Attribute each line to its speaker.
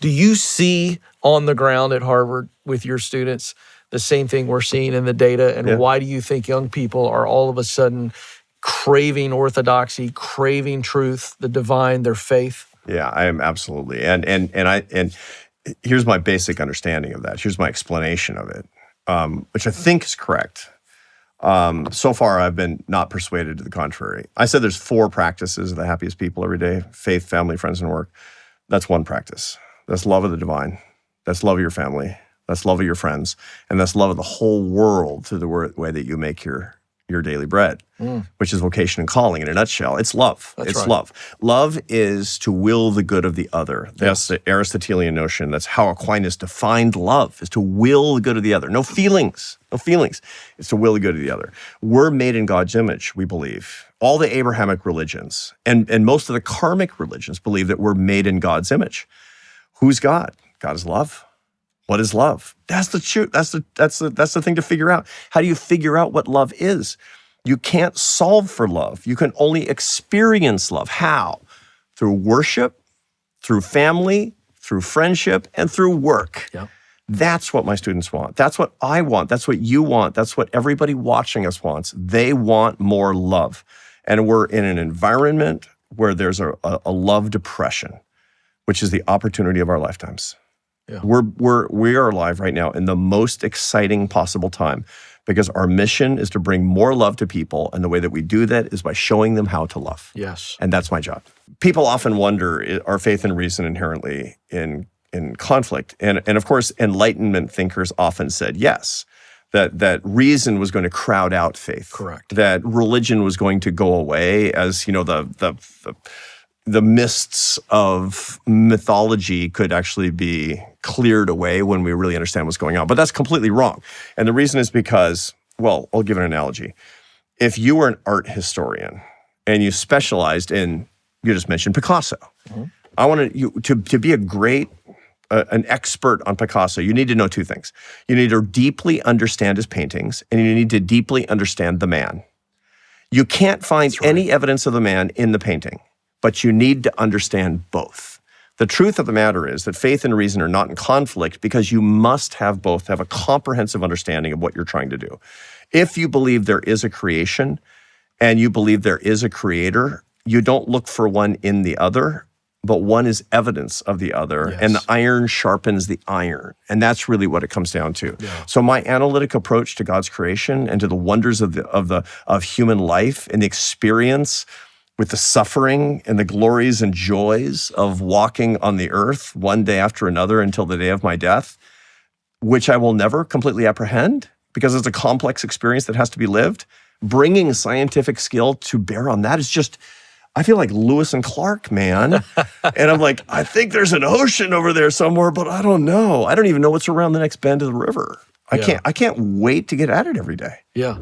Speaker 1: Do you see on the ground at Harvard with your students the same thing we're seeing in the data? And why do you think young people are all of a sudden craving orthodoxy, craving truth, the divine, their faith?
Speaker 2: Yeah, I am absolutely. And here's my basic understanding of that. Here's my explanation of it, which I think is correct. So far, I've been not persuaded to the contrary. I said there's 4 practices of the happiest people every day: faith, family, friends, and work. That's one practice. That's love of the divine. That's love of your family. That's love of your friends. And that's love of the whole world through the way that you make your daily bread, which is vocation and calling in a nutshell. It's love. It's right. Love. Love is to will the good of the other. That's the Aristotelian notion. That's how Aquinas defined love, is to will the good of the other. No feelings. No feelings. It's to will the good of the other. We're made in God's image, we believe. All the Abrahamic religions and most of the karmic religions believe that we're made in God's image. Who's God? God is love. What is love? That's the truth. That's the thing to figure out. How do you figure out what love is? You can't solve for love. You can only experience love. How? Through worship, through family, through friendship, and through work.
Speaker 1: Yep.
Speaker 2: That's what my students want. That's what I want. That's what you want. That's what everybody watching us wants. They want more love. And we're in an environment where there's a love depression, which is the opportunity of our lifetimes.
Speaker 1: Yeah.
Speaker 2: We are alive right now in the most exciting possible time, because our mission is to bring more love to people, and the way that we do that is by showing them how to love.
Speaker 1: Yes.
Speaker 2: And that's my job. People often wonder, are faith and reason inherently in conflict? And of course, Enlightenment thinkers often said yes, that reason was going to crowd out faith.
Speaker 1: Correct.
Speaker 2: That religion was going to go away as, the mists of mythology could actually be cleared away when we really understand what's going on. But that's completely wrong. And the reason is because, well, I'll give an analogy. If you were an art historian and you specialized in, you just mentioned Picasso. Mm-hmm. I wanted you to be a great, an expert on Picasso. You need to know 2 things. You need to deeply understand his paintings, and you need to deeply understand the man. You can't find any evidence of the man in the painting, but you need to understand both. The truth of the matter is that faith and reason are not in conflict, because you must have both to have a comprehensive understanding of what you're trying to do. If you believe there is a creation and you believe there is a creator, you don't look for one in the other, but one is evidence of the other. Yes. And the iron sharpens the iron. And that's really what it comes down to. Yeah. So my analytic approach to God's creation and to the wonders of human life and the experience with the suffering and the glories and joys of walking on the earth one day after another until the day of my death, which I will never completely apprehend because it's a complex experience that has to be lived. Bringing scientific skill to bear on that is just, I feel like Lewis and Clark, man. And I'm like, I think there's an ocean over there somewhere, but I don't know. I don't even know what's around the next bend of the river. I can't wait to get at it every day.
Speaker 1: Yeah.